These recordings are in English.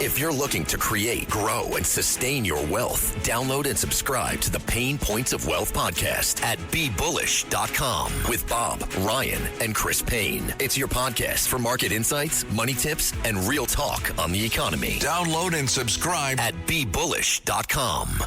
If you're looking to create, grow, and sustain your wealth, download and subscribe to the Pain Points of Wealth podcast at BeBullish.com with Bob, Ryan, and Chris Payne. It's your podcast for market insights, money tips, and real talk on the economy. Download and subscribe at BeBullish.com.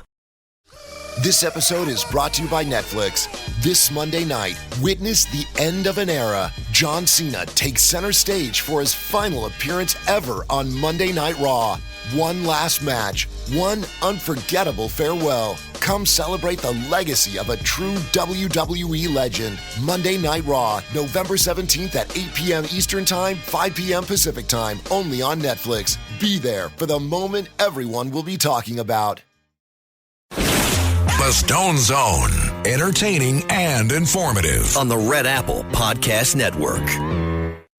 This episode is brought to you by Netflix. This Monday night, witness the end of an era. John Cena takes center stage for his final appearance ever on Monday Night Raw. One last match, one unforgettable farewell. Come celebrate the legacy of a true WWE legend. Monday Night Raw, November 17th at 8 p.m. Eastern Time, 5 p.m. Pacific Time, only on Netflix. Be there for the moment everyone will be talking about. The Stone Zone, entertaining and informative on the Red Apple Podcast Network.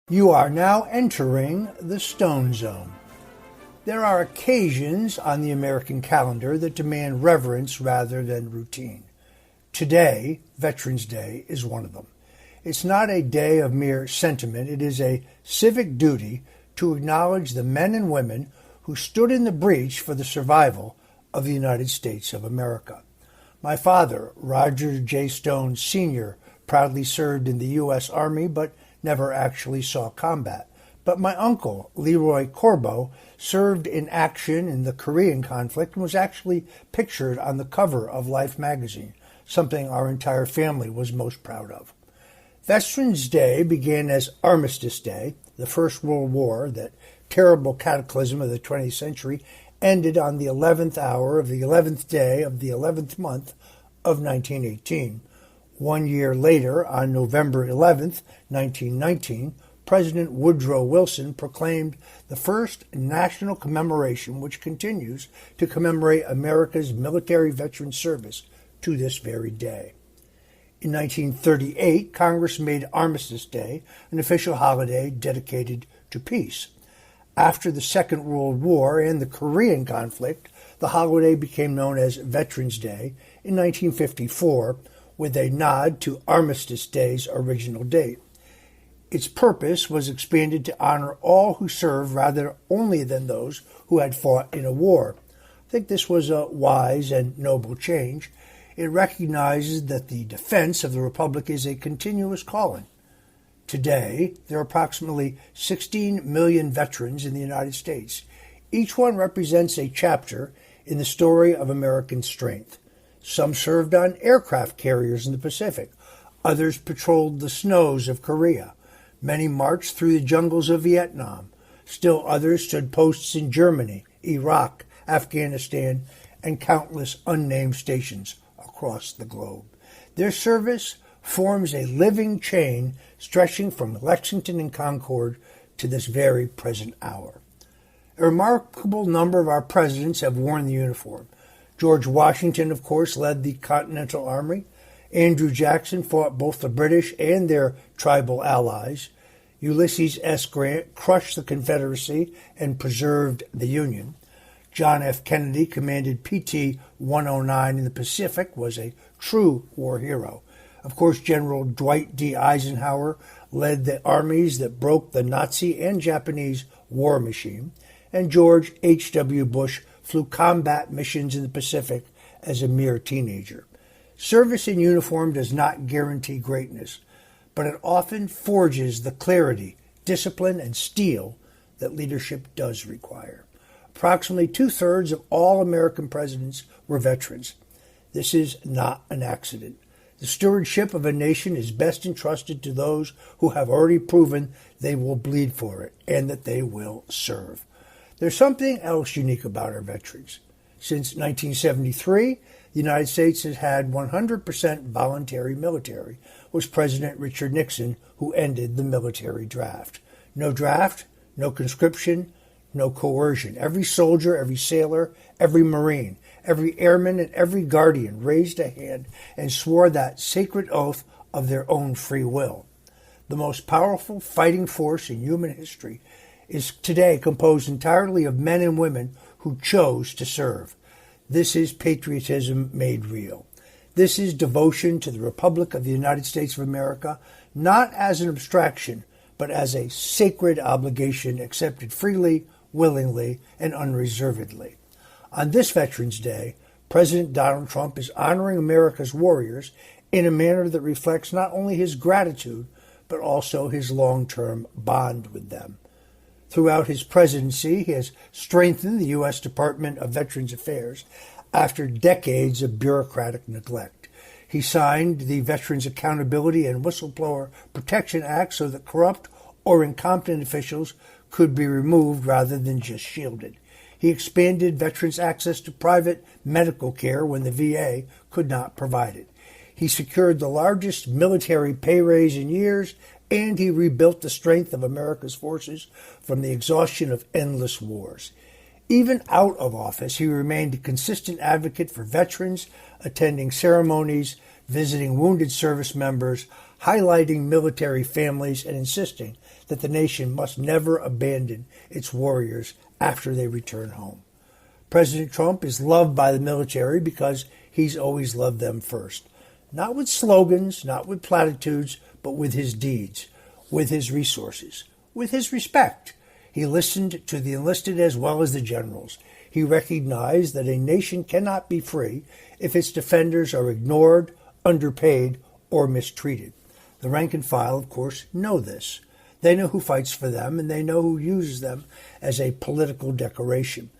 You are now entering the Stone Zone. There are occasions on the American calendar that demand reverence rather than routine. Today, Veterans Day, is one of them. It's not a day of mere sentiment. It is a civic duty to acknowledge the men and women who stood in the breach for the survival of the United States of America. My father, Roger J. Stone Sr., proudly served in the U.S. Army but never actually saw combat. But my uncle, Leroy Corbo, served in action in the Korean conflict and was actually pictured on the cover of Life magazine, something our entire family was most proud of. Veterans Day began as Armistice Day. The First World War, that terrible cataclysm of the 20th century, ended on the 11th hour of the 11th day of the 11th month of 1918. 1 year later, on November 11th, 1919, President Woodrow Wilson proclaimed the first national commemoration, which continues to commemorate America's military veteran service to this very day. In 1938, Congress made Armistice Day an official holiday dedicated to peace. After the Second World War and the Korean conflict, the holiday became known as Veterans Day in 1954, with a nod to Armistice Day's original date. Its purpose was expanded to honor all who served rather only than those who had fought in a war. I think this was a wise and noble change. It recognizes that the defense of the Republic is a continuous calling. Today, there are approximately 16 million veterans in the United States. Each one represents a chapter in the story of American strength. Some served on aircraft carriers in the Pacific. Others patrolled the snows of Korea. Many marched through the jungles of Vietnam. Still others stood posts in Germany, Iraq, Afghanistan, and countless unnamed stations across the globe. Their service forms a living chain stretching from Lexington and Concord to this very present hour. A remarkable number of our presidents have worn the uniform. George Washington, of course, led the Continental Army. Andrew Jackson fought both the British and their tribal allies. Ulysses S. Grant crushed the Confederacy and preserved the Union. John F. Kennedy commanded PT 109 in the Pacific, was a true war hero. Of course, General Dwight D. Eisenhower led the armies that broke the Nazi and Japanese war machine, and George H.W. Bush flew combat missions in the Pacific as a mere teenager. Service in uniform does not guarantee greatness, but it often forges the clarity, discipline, and steel that leadership does require. Approximately 2/3 of all American presidents were veterans. This is not an accident. The stewardship of a nation is best entrusted to those who have already proven they will bleed for it and that they will serve. There's something else unique about our veterans. Since 1973, the United States has had 100% voluntary military. It was President Richard Nixon who ended the military draft. No draft, no conscription, no coercion. Every soldier, every sailor, every Marine, every airman, and every guardian raised a hand and swore that sacred oath of their own free will. The most powerful fighting force in human history is today composed entirely of men and women who chose to serve. This is patriotism made real. This is devotion to the Republic of the United States of America, not as an abstraction, but as a sacred obligation accepted freely willingly, and unreservedly. On this Veterans Day, President Donald Trump is honoring America's warriors in a manner that reflects not only his gratitude, but also his long-term bond with them. Throughout his presidency, he has strengthened the U.S. Department of Veterans Affairs after decades of bureaucratic neglect. He signed the Veterans Accountability and Whistleblower Protection Act so that corrupt or incompetent officials could be removed rather than just shielded. He expanded veterans' access to private medical care when the VA could not provide it. He secured the largest military pay raise in years, and he rebuilt the strength of America's forces from the exhaustion of endless wars. Even out of office, he remained a consistent advocate for veterans, attending ceremonies, visiting wounded service members, highlighting military families, and insisting that the nation must never abandon its warriors after they return home. President Trump is loved by the military because he's always loved them first. Not with slogans, not with platitudes, but with his deeds, with his resources, with his respect. He listened to the enlisted as well as the generals. He recognized that a nation cannot be free if its defenders are ignored, underpaid, or mistreated. The rank and file, of course, know this. They know who fights for them, and they know who uses them as a political decoration.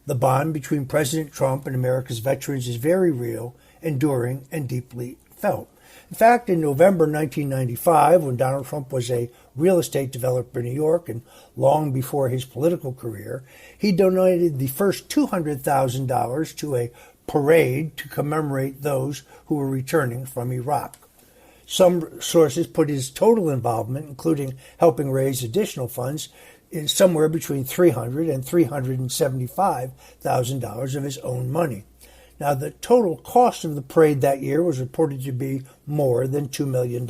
The bond between President Trump and America's veterans is very real, enduring, and deeply felt. In fact, in November 1995, when Donald Trump was a real estate developer in New York and long before his political career, he donated the first $200,000 to a parade to commemorate those who were returning from Iraq. Some sources put his total involvement, including helping raise additional funds, is somewhere between $300,000 and $375,000 of his own money. Now, the total cost of the parade that year was reported to be more than $2 million.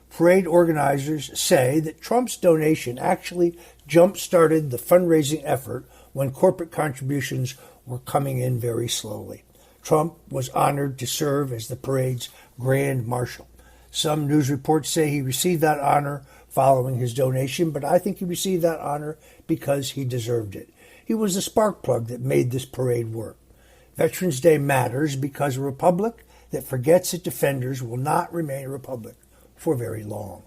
Parade organizers say that Trump's donation actually jump-started the fundraising effort when corporate contributions were coming in very slowly. Trump was honored to serve as the parade's Grand Marshal. Some news reports say he received that honor following his donation, but I think he received that honor because he deserved it. He was the spark plug that made this parade work. Veterans Day matters because a republic that forgets its defenders will not remain a republic for very long.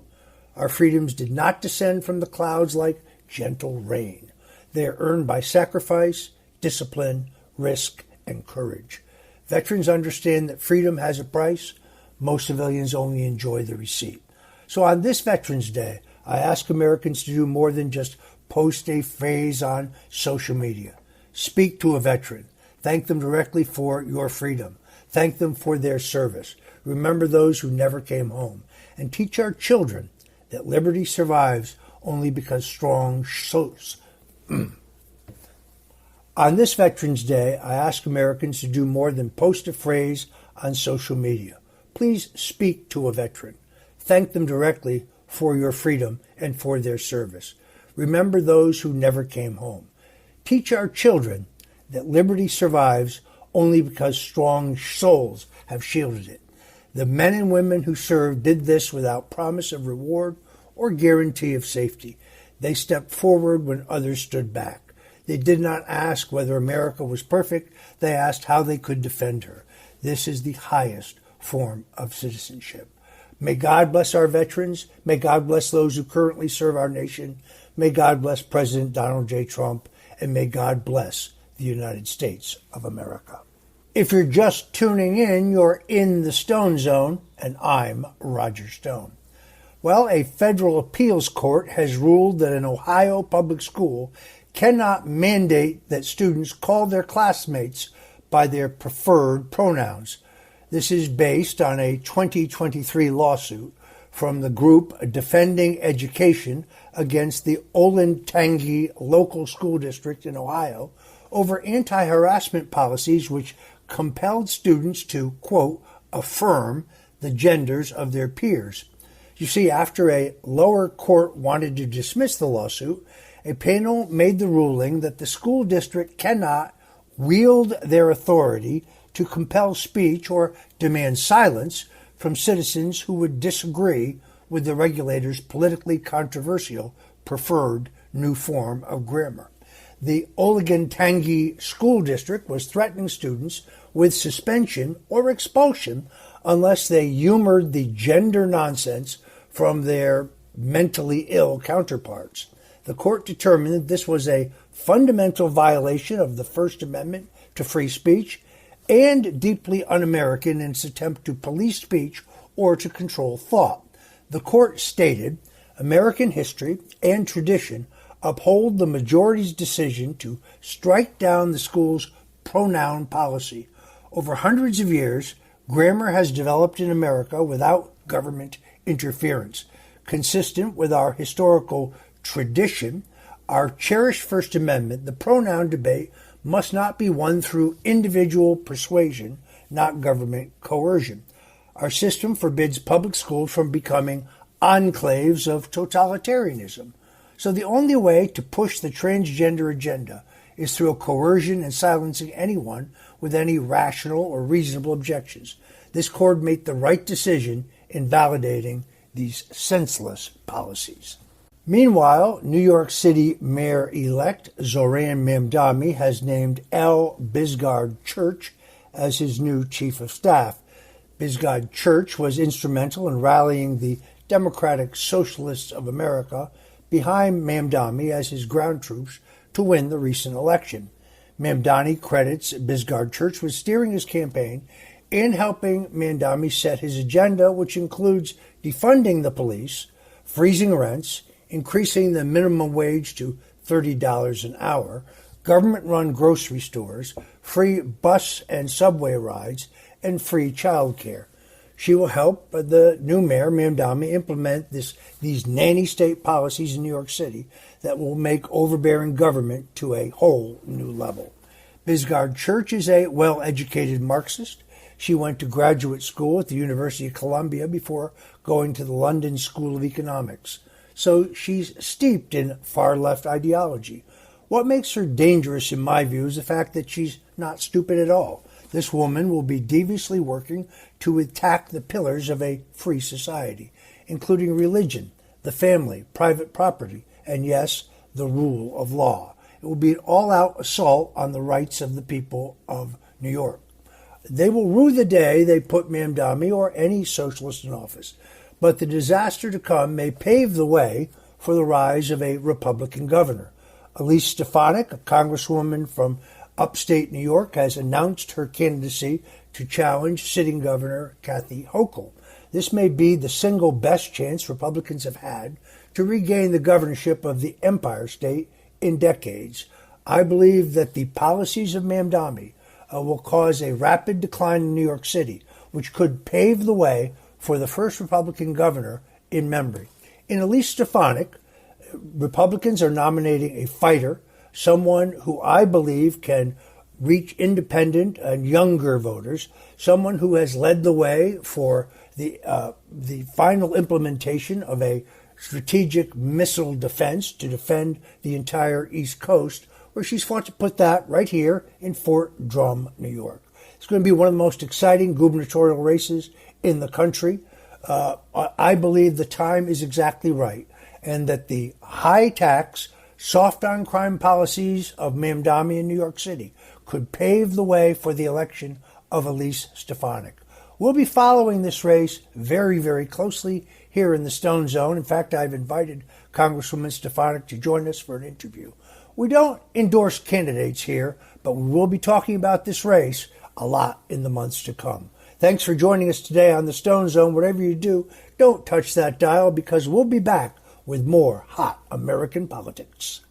Our freedoms did not descend from the clouds like gentle rain. They are earned by sacrifice, discipline, risk, and courage. Veterans understand that freedom has a price. Most civilians only enjoy the receipt. So on this Veterans Day, I ask Americans to do more than just post a phrase on social media. Speak to a veteran. Thank them directly for your freedom. Thank them for their service. Remember those who never came home. And teach our children that liberty survives only because strong souls. On this Veterans Day, I ask Americans to do more than post a phrase on social media. Please speak to a veteran. Thank them directly for your freedom and for their service. Remember those who never came home. Teach our children that liberty survives only because strong souls have shielded it. The men and women who served did this without promise of reward or guarantee of safety. They stepped forward when others stood back. They did not ask whether America was perfect. They asked how they could defend her. This is the highest form of citizenship. May God bless our veterans. May God bless those who currently serve our nation. May God bless President Donald J. Trump. And may God bless the United States of America. If you're just tuning in, you're in the Stone Zone, and I'm Roger Stone. Well, a federal appeals court has ruled that an Ohio public school cannot mandate that students call their classmates by their preferred pronouns. This is based on a 2023 lawsuit from the group Defending Education against the Olentangy Local School District in Ohio over anti-harassment policies which compelled students to, quote, affirm the genders of their peers. You see, after a lower court wanted to dismiss the lawsuit, a panel made the ruling that the school district cannot wield their authority to compel speech or demand silence from citizens who would disagree with the regulator's politically controversial preferred new form of grammar. The Olentangy School District was threatening students with suspension or expulsion unless they humored the gender nonsense from their mentally ill counterparts. The court determined that this was a fundamental violation of the First Amendment to free speech and deeply un-American in its attempt to police speech or to control thought. The court stated, American history and tradition uphold the majority's decision to strike down the school's pronoun policy. Over hundreds of years, grammar has developed in America without government interference. Consistent with our historical tradition, our cherished First Amendment, the pronoun debate must not be won through individual persuasion, not government coercion. Our system forbids public schools from becoming enclaves of totalitarianism. So the only way to push the transgender agenda is through coercion and silencing anyone with any rational or reasonable objections. This court made the right decision in validating these senseless policies. Meanwhile, New York City Mayor-elect Zoran Mamdani has named L. Bisgard Church as his new Chief of Staff. Bisgard Church was instrumental in rallying the Democratic Socialists of America behind Mamdani as his ground troops to win the recent election. Mamdani credits Bisgard Church with steering his campaign and helping Mamdani set his agenda, which includes defunding the police, freezing rents, increasing the minimum wage to $30 an hour, government-run grocery stores, free bus and subway rides, and free child care. She will help the new mayor, Mamdani, implement these nanny state policies in New York City that will make overbearing government to a whole new level. Bisgard Church is a well-educated Marxist. She went to graduate school at the University of Columbia before going to the London School of Economics. So she's steeped in far-left ideology. What makes her dangerous, in my view, is the fact that she's not stupid at all. This woman will be deviously working to attack the pillars of a free society, including religion, the family, private property, and yes, the rule of law. It will be an all-out assault on the rights of the people of New York. They will rue the day they put Mamdani or any socialist in office, but the disaster to come may pave the way for the rise of a Republican governor. Elise Stefanik, a congresswoman from upstate New York, has announced her candidacy to challenge sitting Governor Kathy Hochul. This may be the single best chance Republicans have had to regain the governorship of the Empire State in decades. I believe that the policies of Mamdani will cause a rapid decline in New York City, which could pave the way for the first Republican governor in memory. In Elise Stefanik, Republicans are nominating a fighter, someone who I believe can reach independent and younger voters, someone who has led the way for the final implementation of a strategic missile defense to defend the entire East Coast, where she's fought to put that right here in Fort Drum, New York. It's going to be one of the most exciting gubernatorial races in the country. I believe the time is exactly right, and that the high tax, soft on crime policies of Mamdani in New York City could pave the way for the election of Elise Stefanik. We'll be following this race very, very closely here in the Stone Zone. In fact, I've invited Congresswoman Stefanik to join us for an interview. We don't endorse candidates here, but we will be talking about this race a lot in the months to come. Thanks for joining us today on the Stone Zone. Whatever you do, don't touch that dial, because we'll be back with more hot American politics.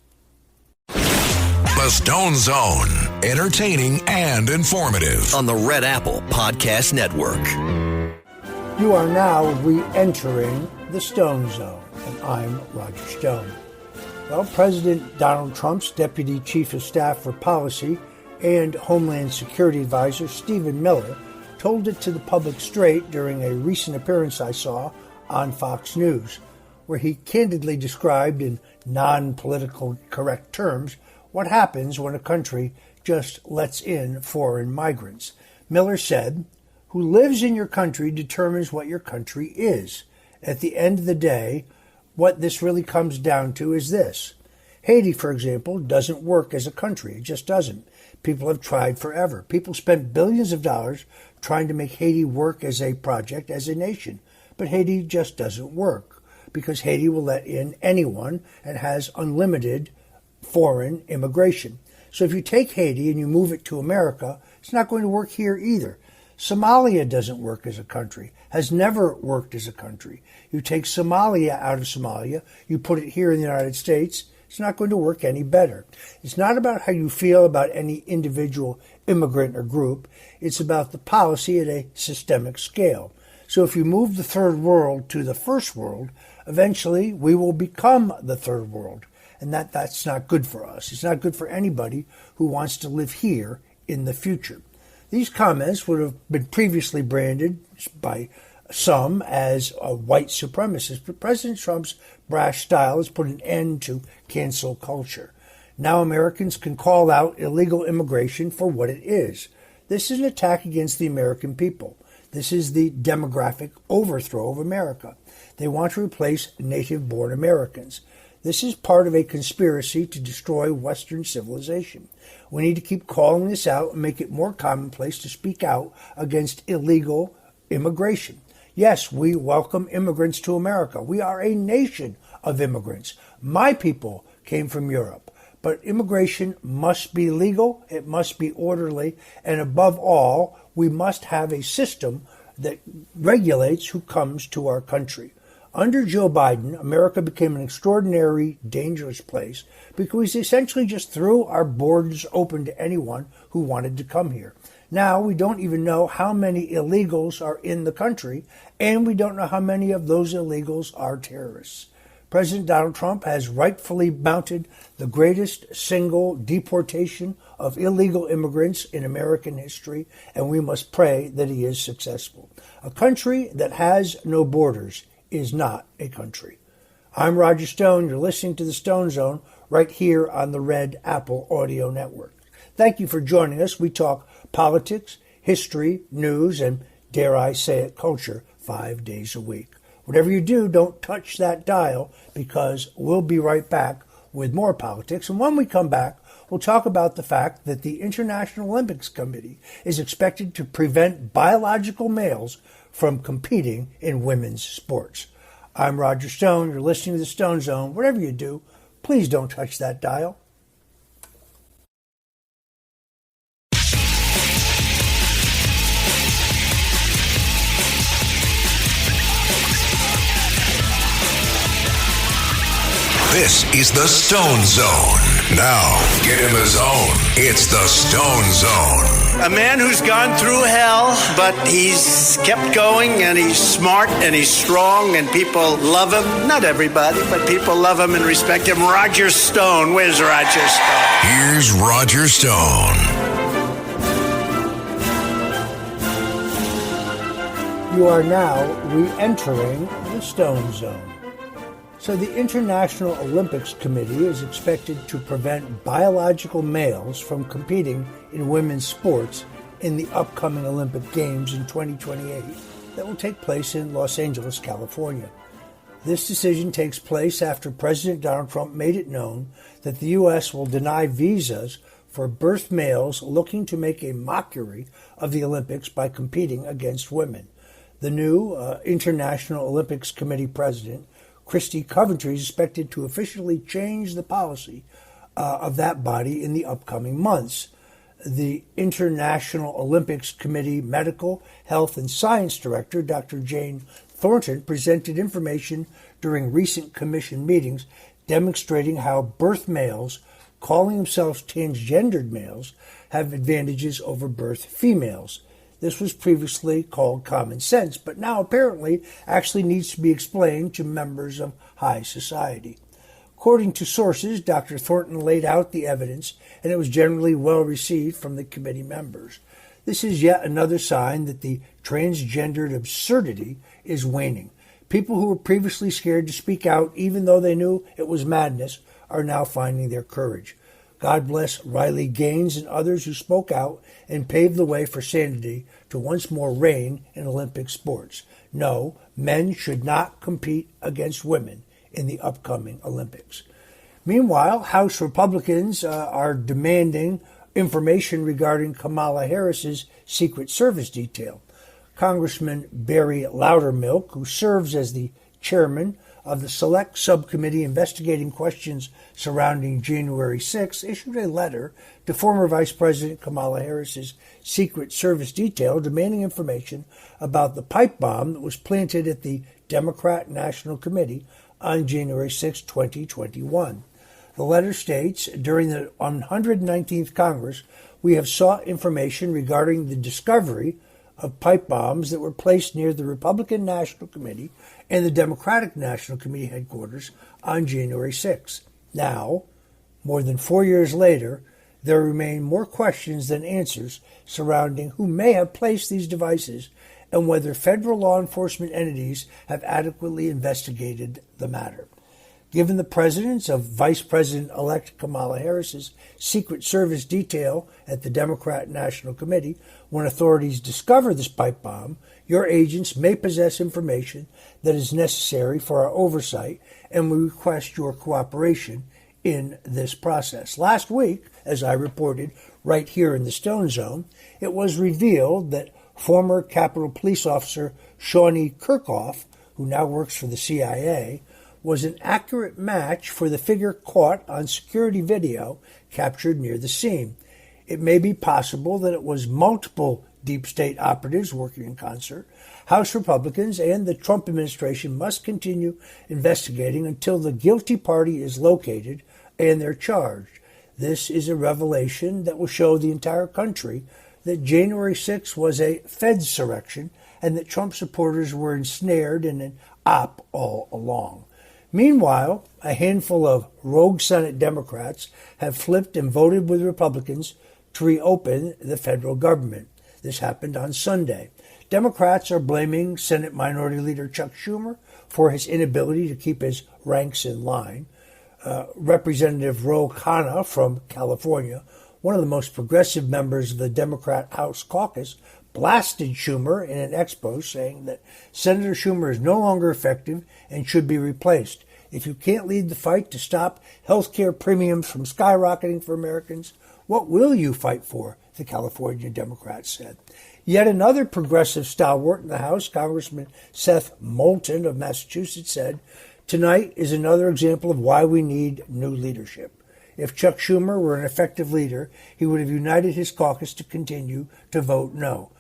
The Stone Zone, entertaining and informative. On the Red Apple Podcast Network. You are now re-entering the Stone Zone, and I'm Roger Stone. Well, President Donald Trump's Deputy Chief of Staff for Policy and Homeland Security Advisor Stephen Miller told it to the public straight during a recent appearance I saw on Fox News, where he candidly described in non-political correct terms what happens when a country just lets in foreign migrants. Miller said, "Who lives in your country determines what your country is. At the end of the day, what this really comes down to is this. Haiti, for example, doesn't work as a country. It just doesn't. People have tried forever. People spent billions of dollars trying to make Haiti work as a project, as a nation. But Haiti just doesn't work because Haiti will let in anyone and has unlimited foreign immigration. So if you take Haiti and you move it to America, it's not going to work here either. Somalia doesn't work as a country, has never worked as a country. You take Somalia out of Somalia, you put it here in the United States, it's not going to work any better. It's not about how you feel about any individual immigrant or group. It's about the policy at a systemic scale. So if you move the third world to the first world, eventually we will become the third world. And that's not good for us. It's not good for anybody who wants to live here in the future. These comments would have been previously branded by some as a white supremacist, but President Trump's brash style has put an end to cancel culture. Now Americans can call out illegal immigration for what it is. This is an attack against the American people. This is the demographic overthrow of America. They want to replace native-born Americans. This is part of a conspiracy to destroy Western civilization. We need to keep calling this out and make it more commonplace to speak out against illegal immigration. Yes, we welcome immigrants to America. We are a nation of immigrants. My people came from Europe. But immigration must be legal, it must be orderly, and above all, we must have a system that regulates who comes to our country. Under Joe Biden, America became an extraordinary, dangerous place because we essentially just threw our borders open to anyone who wanted to come here. Now we don't even know how many illegals are in the country, and we don't know how many of those illegals are terrorists. President Donald Trump has rightfully mounted the greatest single deportation of illegal immigrants in American history, and we must pray that he is successful. A country that has no borders is not a country. I'm Roger Stone. You're listening to the Stone Zone right here on the Red Apple Audio Network. Thank you for joining us. We talk politics, history, news, and, dare I say it, culture 5 days a week. Whatever you do, don't touch that dial because we'll be right back with more politics. And when we come back, we'll talk about the fact that the International Olympics Committee is expected to prevent biological males from competing in women's sports. I'm Roger Stone. You're listening to the Stone Zone. Whatever you do, please don't touch that dial. This is the Stone Zone. Now, get in the zone. It's the Stone Zone. A man who's gone through hell, but he's kept going, and he's smart, and he's strong, and people love him. Not everybody, but people love him and respect him. Roger Stone. Where's Roger Stone? Here's Roger Stone. You are now re-entering the Stone Zone. So the International Olympics Committee is expected to prevent biological males from competing in women's sports in the upcoming Olympic Games in 2028 that will take place in Los Angeles, California. This decision takes place after President Donald Trump made it known that the U.S. will deny visas for birth males looking to make a mockery of the Olympics by competing against women. The new International Olympics Committee president, Christy Coventry, is expected to officially change the policy of that body in the upcoming months. The International Olympics Committee Medical, Health, and Science Director, Dr. Jane Thornton, presented information during recent commission meetings demonstrating how birth males, calling themselves transgendered males, have advantages over birth females. This was previously called common sense, but now apparently actually needs to be explained to members of high society. According to sources, Dr. Thornton laid out the evidence, and it was generally well received from the committee members. This is yet another sign that the transgendered absurdity is waning. People who were previously scared to speak out, even though they knew it was madness, are now finding their courage. God bless Riley Gaines and others who spoke out and paved the way for sanity to once more reign in Olympic sports. No, men should not compete against women in the upcoming Olympics. Meanwhile, House Republicans are demanding information regarding Kamala Harris's Secret Service detail. Congressman Barry Loudermilk, who serves as the chairman of the Select Subcommittee investigating questions surrounding January 6, issued a letter to former Vice President Kamala Harris's Secret Service detail demanding information about the pipe bomb that was planted at the Democrat National Committee on January 6, 2021. The letter states, during the 119th Congress, we have sought information regarding the discovery of pipe bombs that were placed near the Republican National Committee and the Democratic National Committee headquarters on January 6. Now, more than 4 years later, there remain more questions than answers surrounding who may have placed these devices and whether federal law enforcement entities have adequately investigated the matter. Given the presence of Vice President-elect Kamala Harris's Secret Service detail at the Democrat National Committee, when authorities discover this pipe bomb, your agents may possess information that is necessary for our oversight, and we request your cooperation in this process. Last week, as I reported right here in the Stone Zone, it was revealed that former Capitol Police Officer Shawnee Kirkhoff, who now works for the CIA, was an accurate match for the figure caught on security video captured near the scene. It may be possible that it was multiple deep state operatives working in concert. House Republicans and the Trump administration must continue investigating until the guilty party is located and they're charged. This is a revelation that will show the entire country that January 6th was a Fedsurrection and that Trump supporters were ensnared in an op all along. Meanwhile, a handful of rogue Senate Democrats have flipped and voted with Republicans to reopen the federal government. This happened on Sunday. Democrats are blaming Senate Minority Leader Chuck Schumer for his inability to keep his ranks in line. Representative Ro Khanna from California, one of the most progressive members of the Democrat House caucus, blasted Schumer in an expose, saying that Senator Schumer is no longer effective and should be replaced. If you can't lead the fight to stop health care premiums from skyrocketing for Americans, what will you fight for? The California Democrats said. Yet another progressive stalwart in the House, Congressman Seth Moulton of Massachusetts, said, tonight is another example of why we need new leadership. If Chuck Schumer were an effective leader, he would have united his caucus to continue to vote no.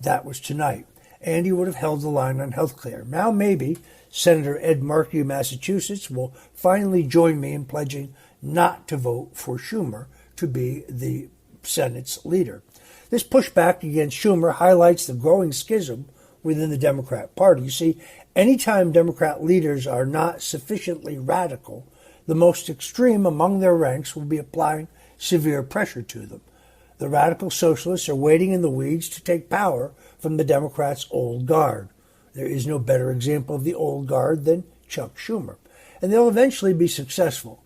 That was tonight. And he would have held the line on health care. Now maybe Senator Ed Markey of Massachusetts will finally join me in pledging not to vote for Schumer to be the Senate's leader. This pushback against Schumer highlights the growing schism within the Democrat Party. You see, anytime Democrat leaders are not sufficiently radical, the most extreme among their ranks will be applying severe pressure to them. The radical socialists are waiting in the weeds to take power from the Democrats' old guard. There is no better example of the old guard than Chuck Schumer. And they'll eventually be successful.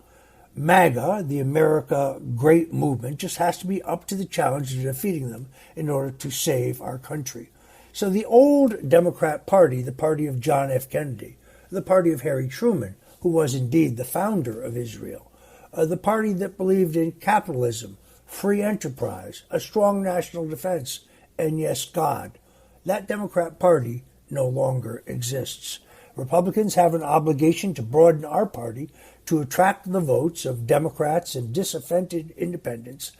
MAGA, the America Great Movement, just has to be up to the challenge of defeating them in order to save our country. So the old Democrat Party, the party of John F. Kennedy, the party of Harry Truman, who was indeed the founder of Israel, the party that believed in capitalism, free enterprise, a strong national defense, and yes, God. That Democrat Party no longer exists. Republicans have an obligation to broaden our party to attract the votes of Democrats and disaffected independents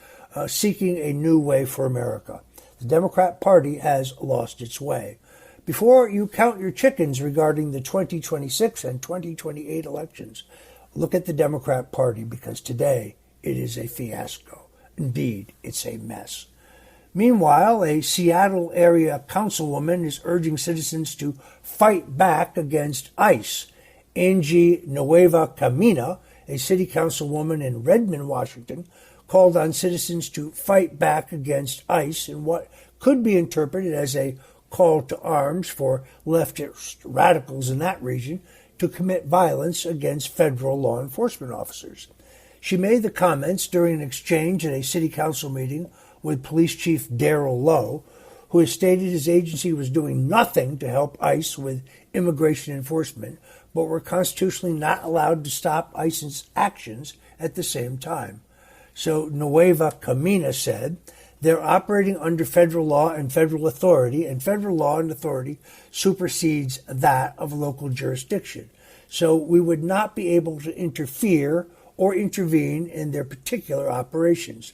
seeking a new way for America. The Democrat Party has lost its way. Before you count your chickens regarding the 2026 and 2028 elections, look at the Democrat Party, because today it is a fiasco. Indeed, it's a mess. Meanwhile, a Seattle area councilwoman is urging citizens to fight back against ICE. Angie Nueva Camina, a city councilwoman in Redmond, Washington, called on citizens to fight back against ICE in what could be interpreted as a call to arms for leftist radicals in that region to commit violence against federal law enforcement officers. She made the comments during an exchange at a city council meeting with Police Chief Darrell Lowe, who has stated his agency was doing nothing to help ICE with immigration enforcement, but we're constitutionally not allowed to stop ICE's actions at the same time. So Nueva Camina said, they're operating under federal law and federal authority, and federal law and authority supersedes that of local jurisdiction. So we would not be able to interfere or intervene in their particular operations.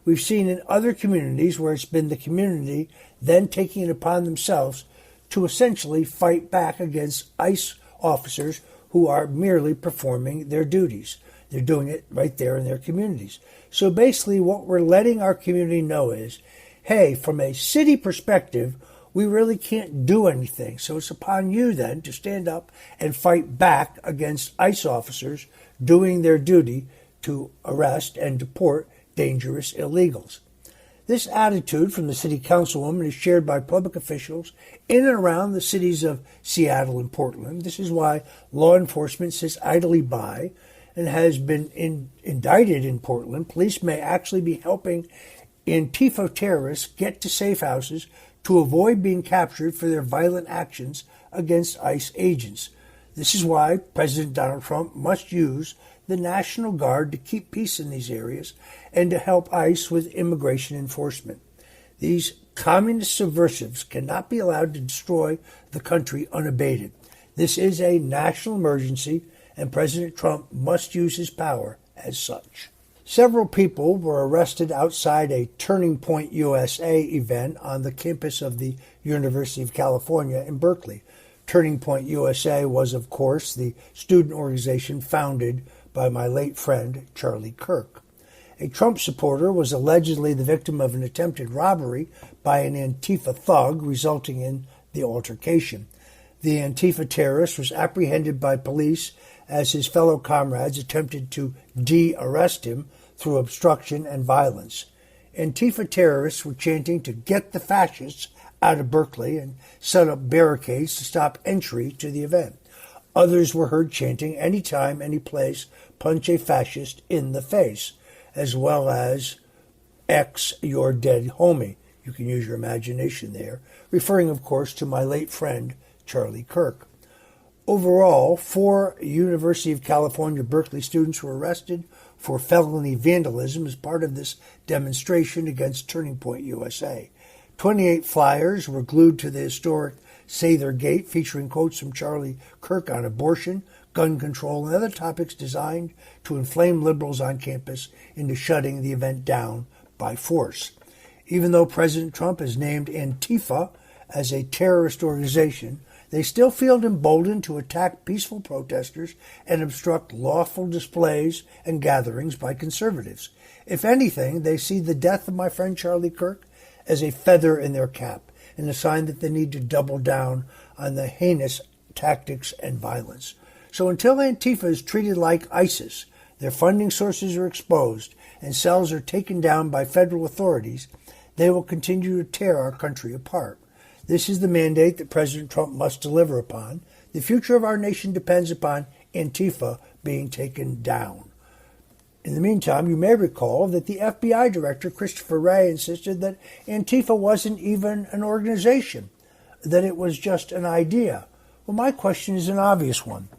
We've seen in other communities where it's been the community then taking it upon themselves to essentially fight back against ICE officers who are merely performing their duties. They're doing it right there in their communities. So basically what we're letting our community know is, hey, from a city perspective, we really can't do anything. So it's upon you then to stand up and fight back against ICE officers doing their duty to arrest and deport dangerous illegals. This attitude from the city councilwoman is shared by public officials in and around the cities of Seattle and Portland. This is why law enforcement sits idly by and has been indicted in Portland. Police may actually be helping Antifa terrorists get to safe houses to avoid being captured for their violent actions against ICE agents. This is why President Donald Trump must use the National Guard to keep peace in these areas and to help ICE with immigration enforcement. These communist subversives cannot be allowed to destroy the country unabated. This is a national emergency, and President Trump must use his power as such. Several people were arrested outside a Turning Point USA event on the campus of the University of California in Berkeley. Turning Point USA was, of course, the student organization founded by my late friend Charlie Kirk. A Trump supporter was allegedly the victim of an attempted robbery by an Antifa thug, resulting in the altercation. The Antifa terrorist was apprehended by police as his fellow comrades attempted to de-arrest him through obstruction and violence. Antifa terrorists were chanting to get the fascists out of Berkeley and set up barricades to stop entry to the event. Others were heard chanting, anytime, any place, punch a fascist in the face, as well as X your dead homie. You can use your imagination there, referring, of course, to my late friend Charlie Kirk. Overall, 4 University of California Berkeley students were arrested for felony vandalism as part of this demonstration against Turning Point USA. 28 flyers were glued to the historic Sather Gate, featuring quotes from Charlie Kirk on abortion, gun control, and other topics designed to inflame liberals on campus into shutting the event down by force. Even though President Trump has named Antifa as a terrorist organization, they still feel emboldened to attack peaceful protesters and obstruct lawful displays and gatherings by conservatives. If anything, they see the death of my friend Charlie Kirk as a feather in their cap and a sign that they need to double down on the heinous tactics and violence. So until Antifa is treated like ISIS, their funding sources are exposed, and cells are taken down by federal authorities, they will continue to tear our country apart. This is the mandate that President Trump must deliver upon. The future of our nation depends upon Antifa being taken down. In the meantime, you may recall that the FBI director, Christopher Wray, insisted that Antifa wasn't even an organization, that it was just an idea. Well, my question is an obvious one.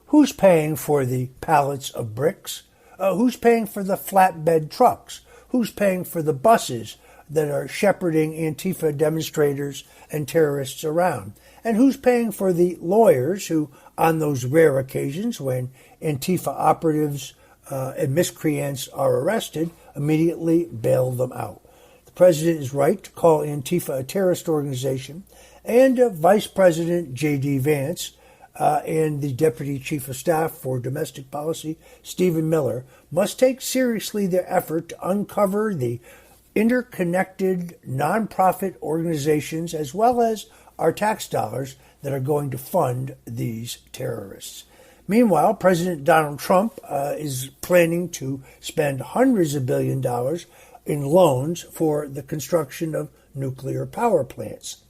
Who's paying for the pallets of bricks? Who's paying for the flatbed trucks? Who's paying for the buses that are shepherding Antifa demonstrators and terrorists around? And who's paying for the lawyers who, on those rare occasions when Antifa operatives and miscreants are arrested, immediately bail them out? The president is right to call Antifa a terrorist organization, and Vice President J.D. Vance and the Deputy Chief of Staff for Domestic Policy, Stephen Miller, must take seriously their effort to uncover the interconnected nonprofit organizations as well as our tax dollars that are going to fund these terrorists. Meanwhile, President Donald Trump is planning to spend hundreds of billions of dollars in loans for the construction of nuclear power plants.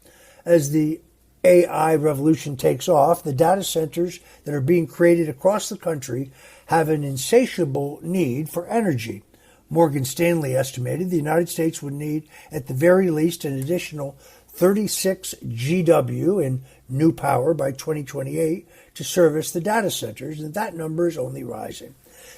As the AI revolution takes off, the data centers that are being created across the country have an insatiable need for energy. Morgan Stanley estimated the United States would need, at the very least, an additional 36 GW in new power by 2028 to service the data centers, and that number is only rising.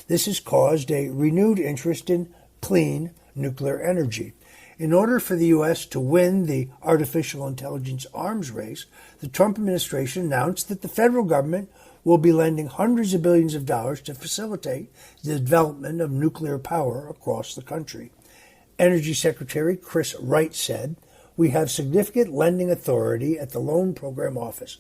This has caused a renewed interest in clean nuclear energy. In order for the U.S. to win the artificial intelligence arms race, the Trump administration announced that the federal government will be lending hundreds of billions of dollars to facilitate the development of nuclear power across the country. Energy Secretary Chris Wright said, "We have significant lending authority at the Loan Program Office.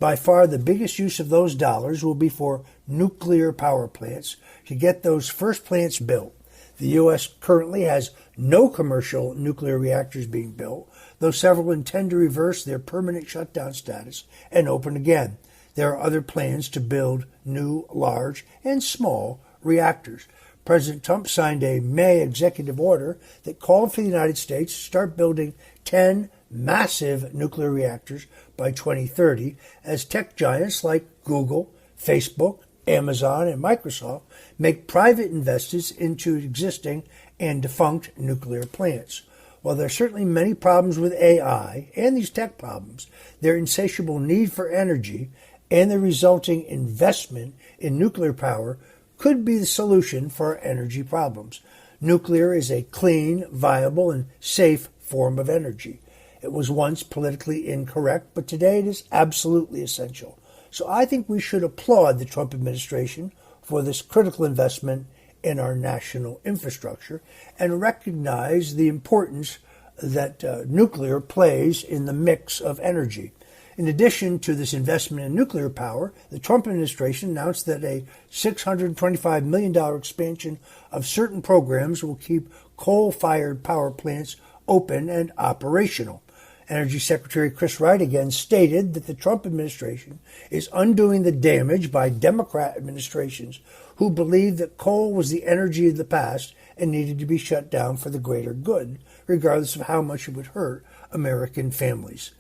By far the biggest use of those dollars will be for nuclear power plants to get those first plants built. The U.S. currently has no commercial nuclear reactors being built, though several intend to reverse their permanent shutdown status and open again. There are other plans to build new, large, and small reactors." President Trump signed a May executive order that called for the United States to start building 10 massive nuclear reactors by 2030 as tech giants like Google, Facebook, Amazon, and Microsoft make private investments into existing and defunct nuclear plants. While there are certainly many problems with AI and these tech problems, their insatiable need for energy and the resulting investment in nuclear power could be the solution for our energy problems. Nuclear is a clean, viable, and safe form of energy. It was once politically incorrect, but today it is absolutely essential. So I think we should applaud the Trump administration for this critical investment in our national infrastructure and recognize the importance that nuclear plays in the mix of energy. In addition to this investment in nuclear power, the Trump administration announced that a $625 million expansion of certain programs will keep coal-fired power plants open and operational. Energy Secretary Chris Wright again stated that the Trump administration is undoing the damage by Democrat administrations who believed that coal was the energy of the past and needed to be shut down for the greater good, regardless of how much it would hurt American families.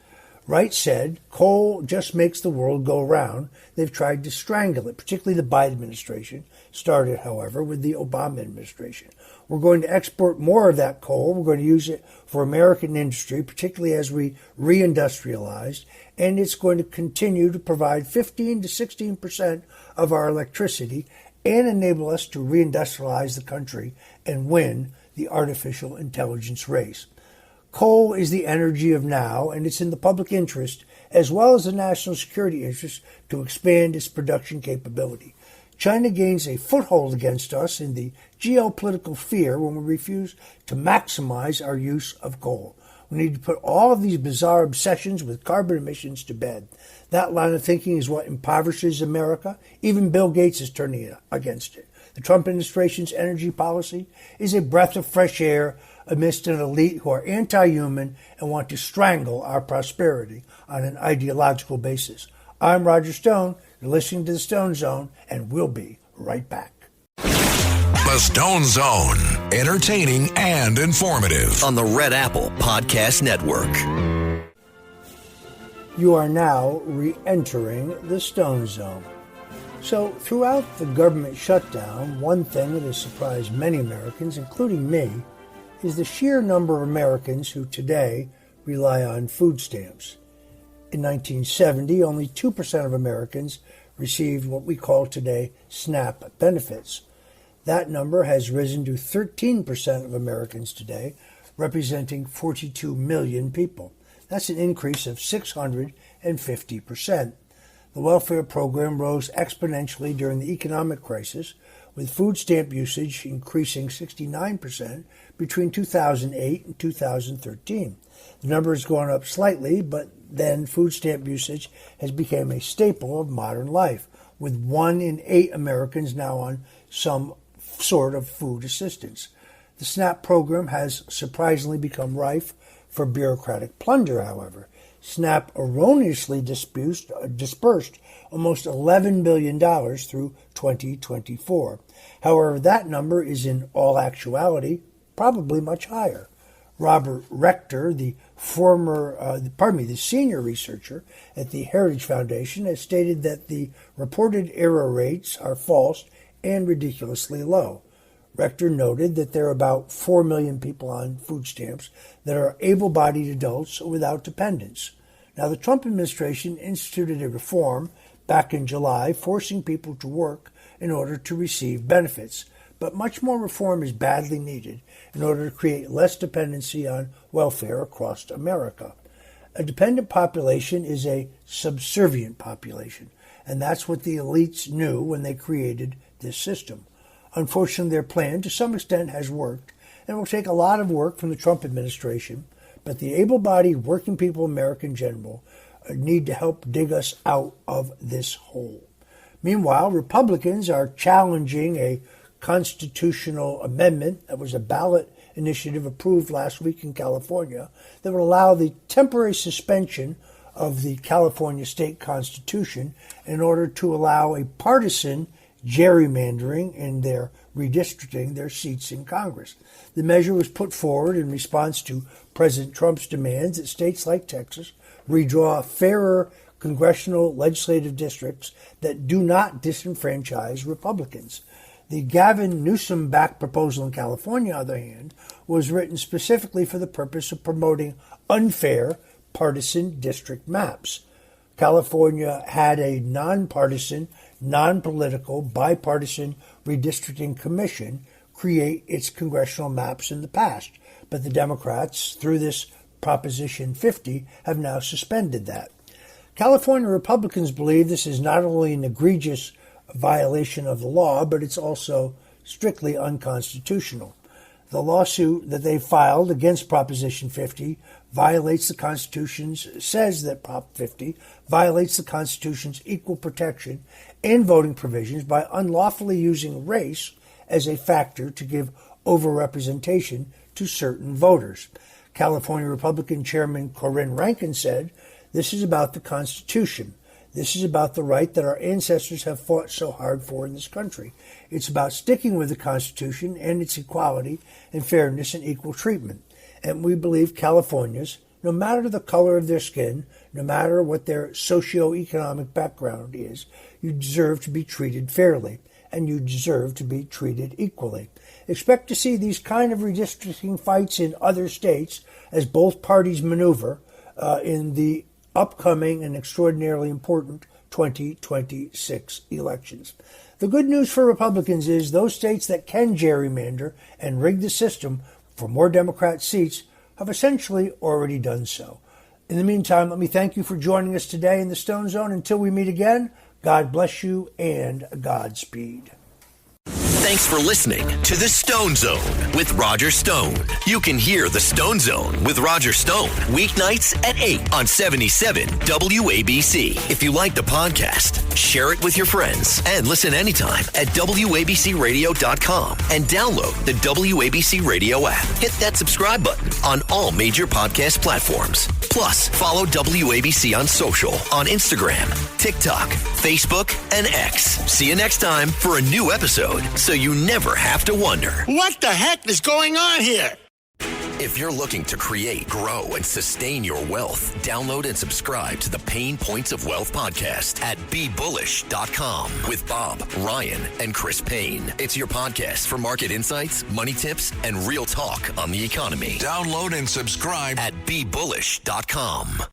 Wright said, "Coal just makes the world go round. They've tried to strangle it," particularly the Biden administration, started, however, with the Obama administration. "We're going to export more of that coal. We're going to use it for American industry, particularly as we reindustrialize, and it's going to continue to provide 15 to 16% of our electricity and enable us to reindustrialize the country and win the artificial intelligence race." Coal is the energy of now, and it's in the public interest, as well as the national security interest, to expand its production capability. China gains a foothold against us in the geopolitical sphere when we refuse to maximize our use of coal. We need to put all of these bizarre obsessions with carbon emissions to bed. That line of thinking is what impoverishes America. Even Bill Gates is turning against it. The Trump administration's energy policy is a breath of fresh air amidst an elite who are anti-human and want to strangle our prosperity on an ideological basis. I'm Roger Stone. You're listening to The Stone Zone, and we'll be right back. The Stone Zone, entertaining and informative. On the Red Apple Podcast Network. You are now re-entering the Stone Zone. So, throughout the government shutdown, one thing that has surprised many Americans, including me, is the sheer number of Americans who today rely on food stamps. In 1970, only 2% of Americans received what we call today SNAP benefits. That number has risen to 13% of Americans today, representing 42 million people. That's an increase of 650%. The welfare program rose exponentially during the economic crisis, with food stamp usage increasing 69% between 2008 and 2013. The number has gone up slightly, but then food stamp usage has become a staple of modern life, with 1 in 8 Americans now on some sort of food assistance. The SNAP program has surprisingly become rife for bureaucratic plunder, however. SNAP erroneously dispersed almost $11 billion through 2024. However, that number is in all actuality probably much higher. Robert Rector, the senior researcher at the Heritage Foundation, has stated that the reported error rates are false and ridiculously low. Rector noted that there are about 4 million people on food stamps that are able-bodied adults without dependents. Now, the Trump administration instituted a reform back in July, forcing people to work in order to receive benefits. But much more reform is badly needed in order to create less dependency on welfare across America. A dependent population is a subservient population, and that's what the elites knew when they created this system. Unfortunately, their plan, to some extent, has worked, and will take a lot of work from the Trump administration, but the able-bodied working people of America in general need to help dig us out of this hole. Meanwhile, Republicans are challenging a constitutional amendment that was a ballot initiative approved last week in California that would allow the temporary suspension of the California state constitution in order to allow a partisan gerrymandering in their redistricting their seats in Congress. The measure was put forward in response to President Trump's demands that states like Texas redraw fairer congressional legislative districts that do not disenfranchise Republicans. The Gavin Newsom-backed proposal in California, on the other hand, was written specifically for the purpose of promoting unfair partisan district maps. California had a nonpartisan, non-political, bipartisan redistricting commission create its congressional maps in the past, but the Democrats, through this Proposition 50, have now suspended that. California Republicans believe this is not only an egregious violation of the law, but it's also strictly unconstitutional. The lawsuit that they filed against Proposition 50 violates the Constitution's, says that Prop 50 violates the Constitution's equal protection and voting provisions by unlawfully using race as a factor to give overrepresentation to certain voters. California Republican Chairman Corinne Rankin said, "This is about the Constitution. This is about the right that our ancestors have fought so hard for in this country. It's about sticking with the Constitution and its equality and fairness and equal treatment. And we believe Californians, no matter the color of their skin, no matter what their socioeconomic background is, you deserve to be treated fairly, and you deserve to be treated equally. Expect to see these kind of redistricting fights in other states as both parties maneuver in the upcoming and extraordinarily important 2026 elections." The good news for Republicans is those states that can gerrymander and rig the system for more Democrat seats have essentially already done so. In the meantime, let me thank you for joining us today in the Stone Zone. Until we meet again, God bless you and Godspeed. Thanks for listening to The Stone Zone with Roger Stone. You can hear The Stone Zone with Roger Stone weeknights at 8 on 77 WABC. If you like the podcast, share it with your friends and listen anytime at WABCRadio.com and download the WABC Radio app. Hit that subscribe button on all major podcast platforms. Plus, follow WABC on social on Instagram, TikTok, Facebook, and X. See you next time for a new episode, so you never have to wonder, What the heck is going on here? If you're looking to create, grow, and sustain your wealth, download and subscribe to the Pain Points of Wealth podcast at BeBullish.com with Bob, Ryan, and Chris Payne. It's your podcast for market insights, money tips, and real talk on the economy. Download and subscribe At BeBullish.com.